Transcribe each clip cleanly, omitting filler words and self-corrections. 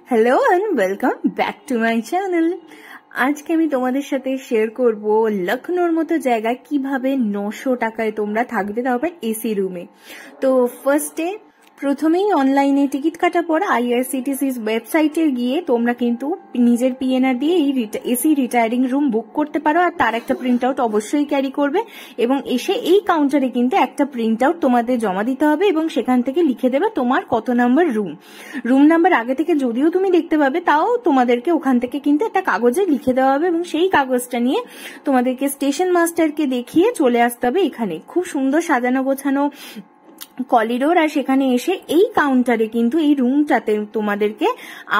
Hello and welcome back to my channel. আজকে আমি তোমাদের সাথে শেয়ার করব লখনৌর মতো জায়গায় কিভাবে 900 টাকায় তোমরা থাকবে, তাও আবার এসি রুমে। তো প্রথমেই অনলাইনে টিকিট কাটার পর আইআরসিটিসির ওয়েবসাইটে গিয়ে তোমরা কিন্তু নিজের পিএনআর দিয়ে এই এসি রিটায়ারিং রুম বুক করতে পারো, আর তার একটা প্রিন্ট আউট অবশ্যই ক্যারি করবে এবং এসে এই কাউন্টারে কিন্তু একটা প্রিন্ট আউট তোমাদের জমা দিতে হবে এবং সেখান থেকে লিখে দেবে তোমার কত নাম্বার রুম নাম্বার আগে থেকে যদিও তুমি দেখতে পাবে, তাও তোমাদেরকে ওখান থেকে কিন্তু একটা কাগজে লিখে দেওয়া হবে এবং সেই কাগজটা নিয়ে তোমাদেরকে স্টেশন মাস্টারকে দেখিয়ে চলে আসতে হবে এখানে। খুব সুন্দর সাজানো গোছানো করিডোর, আর সেখানে এসে এই কাউন্টারে কিন্তু এই রুমটাতে তোমাদেরকে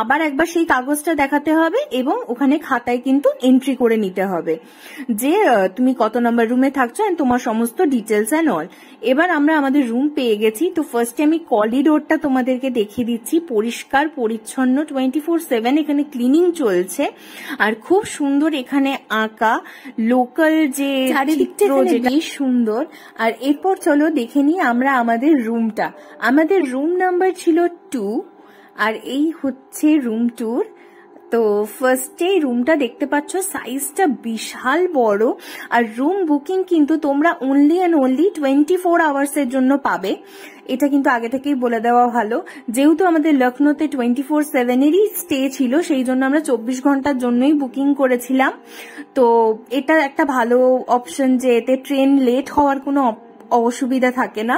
আবার একবার সেই কাগজটা দেখাতে হবে এবং ওখানে খাতায় কিন্তু এন্ট্রি করে নিতে হবে যে তুমি কত নম্বর রুমে থাকছো এন্ড তোমার সমস্ত ডিটেলস এন্ড অল। এবার আমরা আমাদের রুম পেয়ে গেছি। তো ফার্স্টে আমি করিডোরটা তোমাদেরকে দেখিয়ে দিচ্ছি। পরিষ্কার পরিচ্ছন্ন 24/7 এখানে ক্লিনিং চলছে, আর খুব সুন্দর এখানে আঁকা লোকাল যে চারিদিকটা বেশ সুন্দর। আর এরপর চলো দেখে নিই আমরা আমাদের রুমটা। আমাদের রুম নাম্বার ছিল 2, আর এই হচ্ছে রুম ট্যুর। তো ফার্স্টে রুমটা দেখতে পাচ্ছ, সাইজটা বিশাল বড়, আর রুম বুকিং কিন্তু তোমরা অনলি 24 আওয়ার্সের জন্য পাবে। এটা কিন্তু আগে থেকেই বলে দেওয়া ভালো, যেহেতু আমাদের লখনৌতে 24/7-এরই স্টে ছিল, সেই জন্য আমরা 24 ঘন্টার জন্যই বুকিং করেছিলাম। তো এটা একটা ভালো অপশন যে এতে ট্রেন লেট হওয়ার কোনো অসুবিধা থাকে না,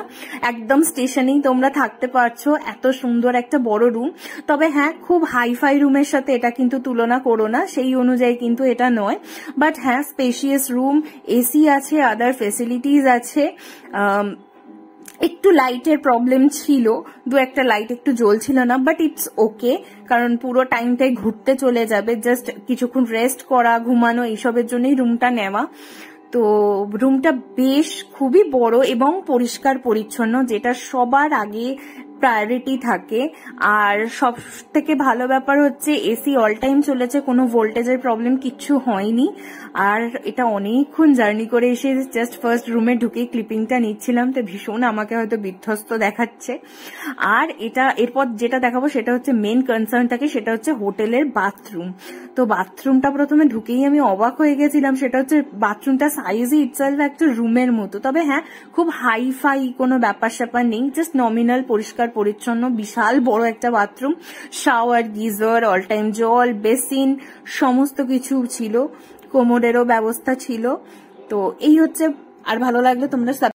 একদম স্টেশনেই তোমরা থাকতে পারছো। এত সুন্দর একটা বড় রুম। তবে হ্যাঁ, খুব হাইফাই রুমের সাথে এটা কিন্তু তুলনা করো না, সেই অনুযায়ী কিন্তু এটা নয়। বাট হ্যাঁ, স্পেশিয়াস রুম, এসি আছে, আদার ফেসিলিটিস আছে। একটু লাইটের প্রবলেম ছিল, দু একটা লাইট একটু জ্বলছিল না, বাট ইটস ওকে, কারণ পুরো টাইমটাই ঘুরতে চলে যাবে। জাস্ট কিছুক্ষণ রেস্ট করা, ঘুমানো, এইসবের জন্যই রুমটা নেওয়া। তো রুমটা বেশ খুবই বড় এবং পরিষ্কার পরিচ্ছন্ন, যেটা সবার আগে প্রায়োরিটি থাকে। আর সব থেকে ভালো ব্যাপার হচ্ছে এসি অল টাইম চলেছে, কোনো ভোল্টেজের প্রবলেম কিচ্ছু হয়নি। আর এটা অনেকক্ষণ জার্নি করে এসে জাস্ট ফার্স্ট রুমে ঢুকে ক্লিপিংটা নিচ্ছিলাম, তো ভীষণ আমাকে হয়তো বিধ্বস্ত দেখাচ্ছে। আর এরপর যেটা দেখাবো সেটা হচ্ছে মেন কনসার্ন থাকে, সেটা হচ্ছে হোটেলের বাথরুম। তো বাথরুমটা প্রথমে ঢুকেই আমি অবাক হয়ে গেছিলাম। সেটা হচ্ছে বাথরুমটা সাইজই ইটসেলফ একটা রুমের মতো, তবে হ্যাঁ, খুব হাইফাই কোনো ব্যাপার স্যাপার নেই, জাস্ট নমিনাল পরিষ্কার পরিচ্ছন্ন বিশাল বড় একটা bathroom. Shower, geyser, all time জল, বেসিন সমস্ত কিছু ছিল, কোমোডেরও ব্যবস্থা ছিল। তো এই হচ্ছে। আর ভালো লাগলে তোমরা